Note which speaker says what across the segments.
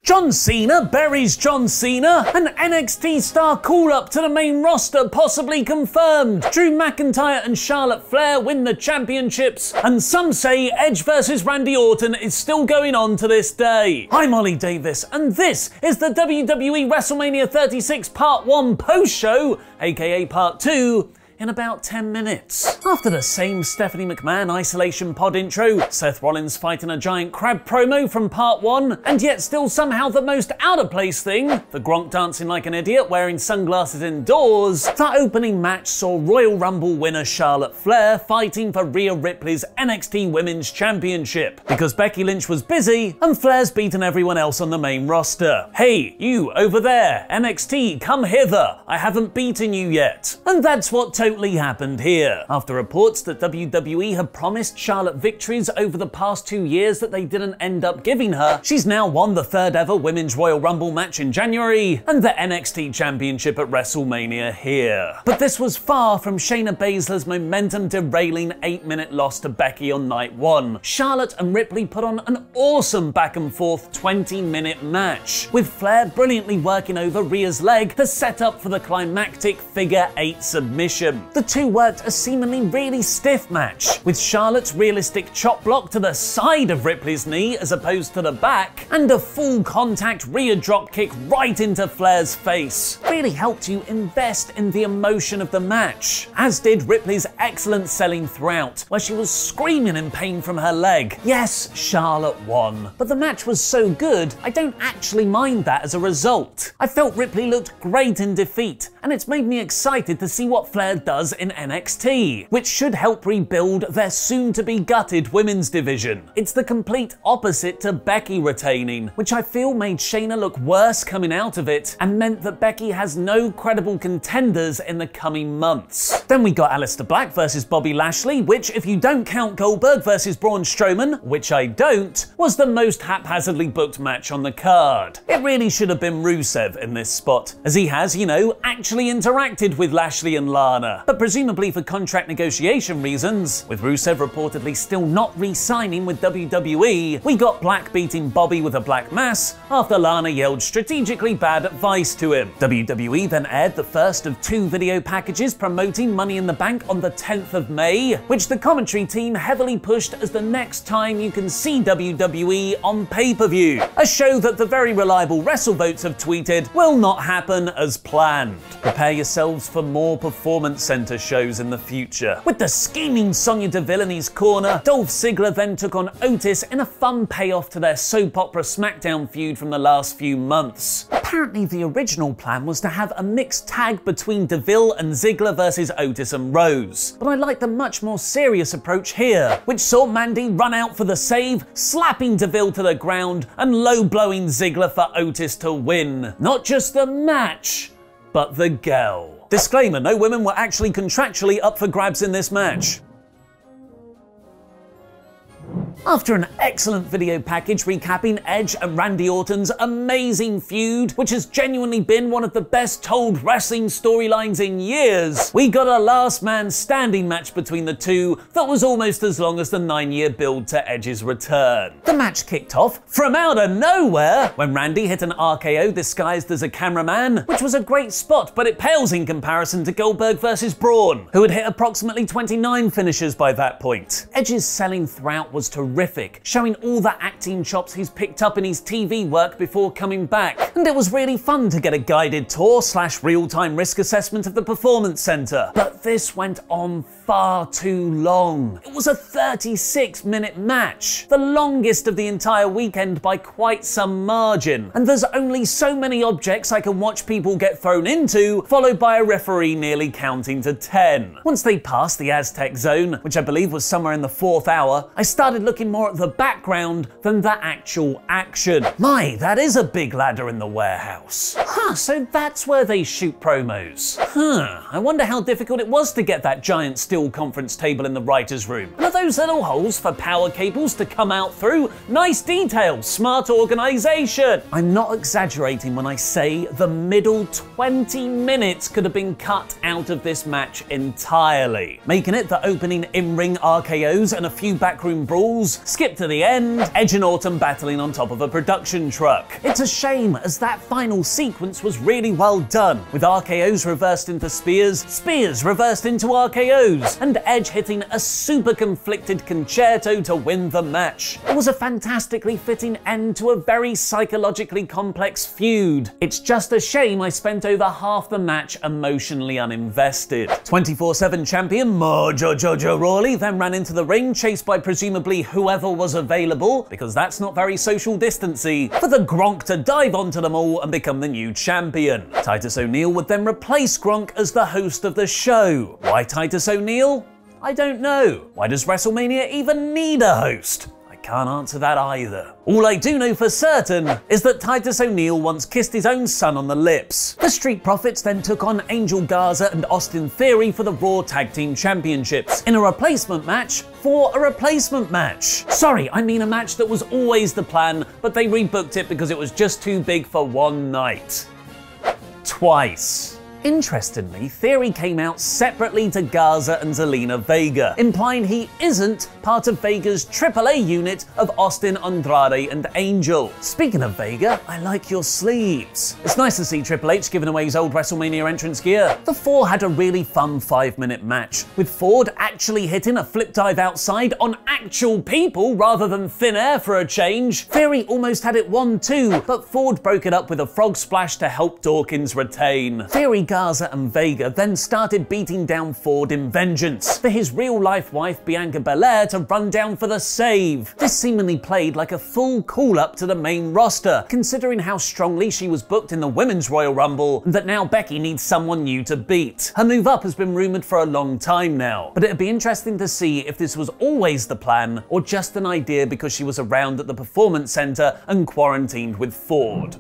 Speaker 1: John Cena buries John Cena, an NXT star call-up to the main roster possibly confirmed. Drew McIntyre and Charlotte Flair win the championships, and some say Edge vs Randy Orton is still going on to this day. I'm Ollie Davis, and this is the WWE WrestleMania 36 Part 1 post-show, aka Part 2, in about 10 minutes. After the same Stephanie McMahon isolation pod intro, Seth Rollins fighting a giant crab promo from part 1, and yet still somehow the most out of place thing, the Gronk dancing like an idiot wearing sunglasses indoors, the opening match saw Royal Rumble winner Charlotte Flair fighting for Rhea Ripley's NXT Women's Championship, because Becky Lynch was busy and Flair's beaten everyone else on the main roster. Hey, you over there, NXT, come hither, I haven't beaten you yet. And that's what totally happened here. After reports that WWE had promised Charlotte victories over the past 2 years that they didn't end up giving her, she's now won the 3rd ever Women's Royal Rumble match in January and the NXT Championship at WrestleMania here. But this was far from Shayna Baszler's momentum derailing 8-minute loss to Becky on night 1. Charlotte and Ripley put on an awesome back and forth 20-minute match, with Flair brilliantly working over Rhea's leg to set up for the climactic figure 8 submission. The two worked a seemingly really stiff match, with Charlotte's realistic chop block to the side of Ripley's knee as opposed to the back, and a full contact Rhea dropkick right into Flair's face. Really helped you invest in the emotion of the match, as did Ripley's excellent selling throughout, where she was screaming in pain from her leg. Yes, Charlotte won, but the match was so good, I don't actually mind that as a result. I felt Ripley looked great in defeat, and it's made me excited to see what Flair does in NXT, which should help rebuild their soon-to-be gutted women's division. It's the complete opposite to Becky retaining, which I feel made Shayna look worse coming out of it and meant that Becky has no credible contenders in the coming months. Then we got Aleister Black versus Bobby Lashley, which, if you don't count Goldberg versus Braun Strowman, which I don't, was the most haphazardly booked match on the card. It really should have been Rusev in this spot, as he has, you know, actually interacted with Lashley and Lana. But presumably for contract negotiation reasons, with Rusev reportedly still not re-signing with WWE, we got Black beating Bobby with a black mass after Lana yelled strategically bad advice to him. WWE then aired the first of 2 video packages promoting Money in the Bank on the 10th of May, which the commentary team heavily pushed as the next time you can see WWE on pay-per-view, a show that the very reliable WrestleVotes have tweeted will not happen as planned. Prepare yourselves for more Performance Center shows in the future. With the scheming Sonya Deville in his corner, Dolph Ziggler then took on Otis in a fun payoff to their soap opera SmackDown feud from the last few months. Apparently the original plan was to have a mixed tag between Deville and Ziggler versus Otis and Rose, but I like the much more serious approach here, which saw Mandy run out for the save, slapping Deville to the ground and low-blowing Ziggler for Otis to win. Not just the match, but the girl. Disclaimer, no women were actually contractually up for grabs in this match. After an excellent video package recapping Edge and Randy Orton's amazing feud, which has genuinely been one of the best told wrestling storylines in years, we got a last man standing match between the two that was almost as long as the 9-year build to Edge's return. The match kicked off from out of nowhere when Randy hit an RKO disguised as a cameraman, which was a great spot, but it pales in comparison to Goldberg versus Braun, who had hit approximately 29 finishes by that point. Edge's selling throughout was terrific, showing all the acting chops he's picked up in his TV work before coming back, and it was really fun to get a guided tour / real-time risk assessment of the Performance Center. But this went on far too long. It was a 36-minute match, the longest of the entire weekend by quite some margin, and there's only so many objects I can watch people get thrown into, followed by a referee nearly counting to 10. Once they passed the Aztec zone, which I believe was somewhere in the 4th hour, I started looking more at the background than the actual action. My, that is a big ladder in the warehouse. So that's where they shoot promos. I wonder how difficult it was to get that giant steel conference table in the writer's room. And are those little holes for power cables to come out through? Nice detail, smart organization. I'm not exaggerating when I say the middle 20 minutes could have been cut out of this match entirely, making it the opening in-ring RKOs and a few backroom brawls tables, skip to the end, Edge and Orton battling on top of a production truck. It's a shame, as that final sequence was really well done, with RKOs reversed into spears, spears reversed into RKOs, and Edge hitting a super conflicted concerto to win the match. It was a fantastically fitting end to a very psychologically complex feud. It's just a shame I spent over half the match emotionally uninvested. 24/7 champion Mojo Rawley then ran into the ring, chased by presumably whoever was available, because that's not very social distancy, for the Gronk to dive onto them all and become the new champion. Titus O'Neil would then replace Gronk as the host of the show. Why Titus O'Neil? I don't know. Why does WrestleMania even need a host? Can't answer that either. All I do know for certain is that Titus O'Neil once kissed his own son on the lips. The Street Profits then took on Angel Garza and Austin Theory for the Raw Tag Team Championships in a replacement match for a replacement match. Sorry, I mean a match that was always the plan, but they rebooked it because it was just too big for one night. Twice. Interestingly, Theory came out separately to Garza and Zelina Vega, implying he isn't part of Vega's AAA unit of Austin, Andrade and Angel. Speaking of Vega, I like your sleeves. It's nice to see Triple H giving away his old WrestleMania entrance gear. The four had a really fun 5-minute match, with Ford actually hitting a flip dive outside on actual people rather than thin air for a change. Theory almost had it won too, but Ford broke it up with a frog splash to help Dawkins retain. Theory, Garza and Vega then started beating down Ford in vengeance for his real-life wife Bianca Belair to run down for the save. This seemingly played like a full call-up to the main roster, considering how strongly she was booked in the Women's Royal Rumble and that now Becky needs someone new to beat. Her move up has been rumoured for a long time now, but it'd be interesting to see if this was always the plan or just an idea because she was around at the Performance Center and quarantined with Ford.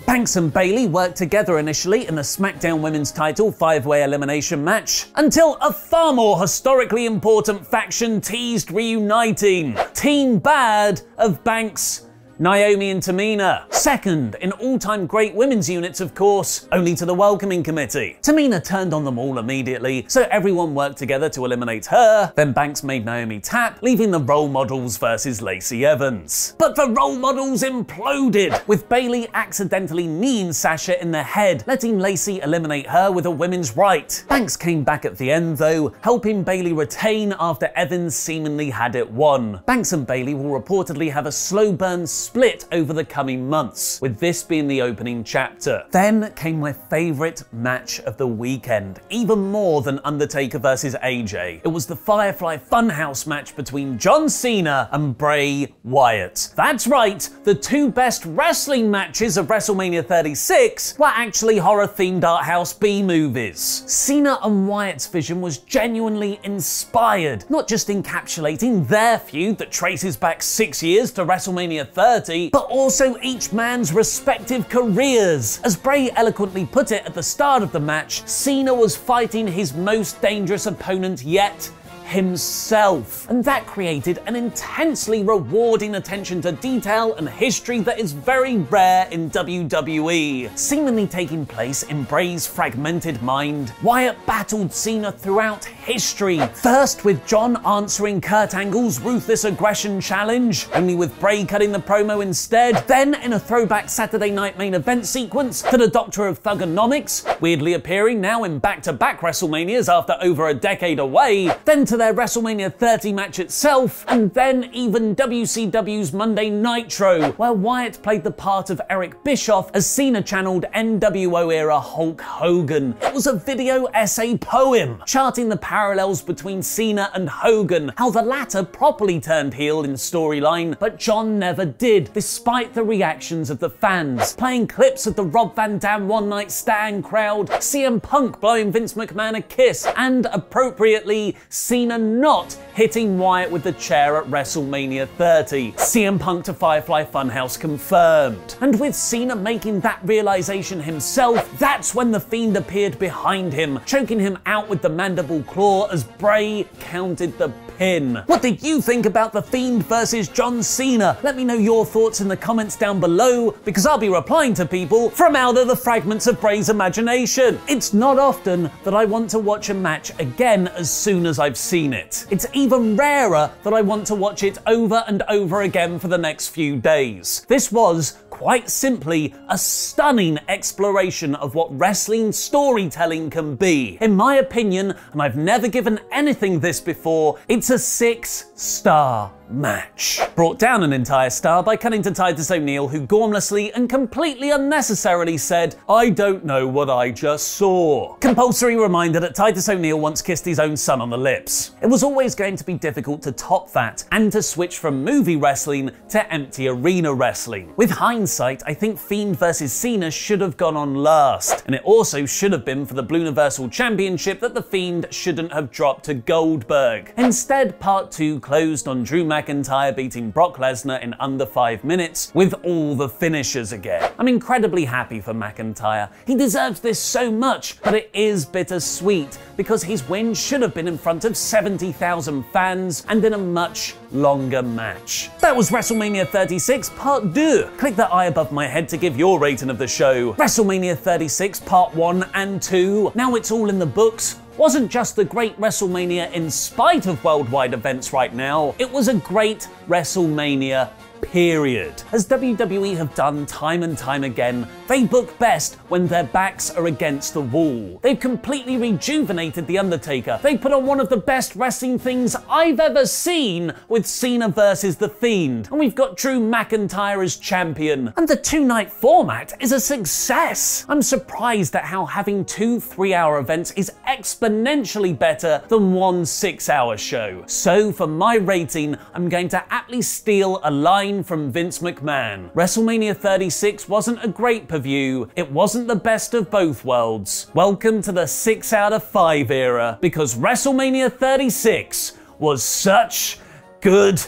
Speaker 1: Banks and Bayley worked together initially in the SmackDown Women's title 5-way elimination match, until a far more historically important faction teased reuniting. Team Bad of Banks, Naomi and Tamina. Second in all-time great women's units, of course, only to the welcoming committee. Tamina turned on them all immediately, so everyone worked together to eliminate her. Then Banks made Naomi tap, leaving the Role Models versus Lacey Evans. But the Role Models imploded, with Bayley accidentally kneeing Sasha in the head, letting Lacey eliminate her with a women's right. Banks came back at the end though, helping Bayley retain after Evans seemingly had it won. Banks and Bayley will reportedly have a slow burn split over the coming months, with this being the opening chapter. Then came my favourite match of the weekend, even more than Undertaker versus AJ. It was the Firefly Funhouse match between John Cena and Bray Wyatt. That's right, the two best wrestling matches of WrestleMania 36 were actually horror-themed art house B-movies. Cena and Wyatt's vision was genuinely inspired, not just encapsulating their feud that traces back 6 years to WrestleMania 30, but also each man's respective careers. As Bray eloquently put it at the start of the match, Cena was fighting his most dangerous opponent yet, himself. And that created an intensely rewarding attention to detail and history that is very rare in WWE. Seemingly taking place in Bray's fragmented mind, Wyatt battled Cena throughout history. First with John answering Kurt Angle's Ruthless Aggression Challenge, only with Bray cutting the promo instead. Then in a throwback Saturday Night Main Event sequence to the Doctor of Thugonomics, weirdly appearing now in back-to-back WrestleManias after over a decade away. Then to their WrestleMania 30 match itself, and then even WCW's Monday Nitro, where Wyatt played the part of Eric Bischoff as Cena channeled NWO-era Hulk Hogan. It was a video essay poem, charting the parallels between Cena and Hogan, how the latter properly turned heel in storyline, but John never did, despite the reactions of the fans, playing clips of the Rob Van Dam One Night Stand crowd, CM Punk blowing Vince McMahon a kiss, and appropriately, Cena not hitting Wyatt with the chair at WrestleMania 30. CM Punk to Firefly Funhouse confirmed. And with Cena making that realization himself, that's when the Fiend appeared behind him, choking him out with the mandible claw as Bray counted the pin. What did you think about the Fiend versus John Cena? Let me know your thoughts in the comments down below, because I'll be replying to people from out of the fragments of Bray's imagination. It's not often that I want to watch a match again as soon as I've seen seen it. It's even rarer that I want to watch it over and over again for the next few days. This was, quite simply, a stunning exploration of what wrestling storytelling can be. In my opinion, and I've never given anything this before, it's a 6-star match. Brought down an entire star by cutting to Titus O'Neil, who gormlessly and completely unnecessarily said, "I don't know what I just saw." Compulsory reminder that Titus O'Neil once kissed his own son on the lips. It was always going to be difficult to top that and to switch from movie wrestling to empty arena wrestling. With hindsight, I think Fiend vs Cena should have gone on last, and it also should have been for the Blue Universal Championship that the Fiend shouldn't have dropped to Goldberg. Instead, part 2 closed on Drew McIntyre beating Brock Lesnar in under 5 minutes with all the finishers again. I'm incredibly happy for McIntyre. He deserves this so much, but it is bittersweet because his win should have been in front of 70,000 fans and in a much longer match. That was WrestleMania 36 Part 2. Click that eye above my head to give your rating of the show. WrestleMania 36 Part 1 and 2. Now it's all in the books. Wasn't just the great WrestleMania in spite of worldwide events right now, it was a great WrestleMania period. As WWE have done time and time again, they book best when their backs are against the wall. They've completely rejuvenated The Undertaker. They put on one of the best wrestling things I've ever seen with Cena versus The Fiend. And we've got Drew McIntyre as champion. And the 2-night format is a success. I'm surprised at how having 2 3-hour events is exponentially better than one 6-hour show. So for my rating, I'm going to aptly steal a line from Vince McMahon. WrestleMania 36 wasn't a great pay-per-view. It wasn't the best of both worlds. Welcome to the 6 out of 5 era, because WrestleMania 36 was such good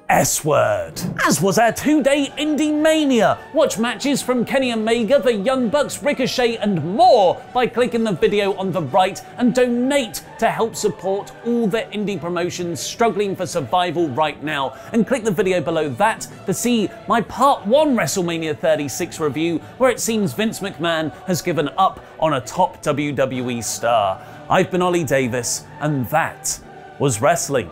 Speaker 1: S-word. As was our 2-day Indie Mania. Watch matches from Kenny Omega, the Young Bucks, Ricochet and more by clicking the video on the right, and donate to help support all the indie promotions struggling for survival right now. And click the video below that to see my Part 1 WrestleMania 36 review, where it seems Vince McMahon has given up on a top WWE star. I've been Ollie Davis, and that was wrestling.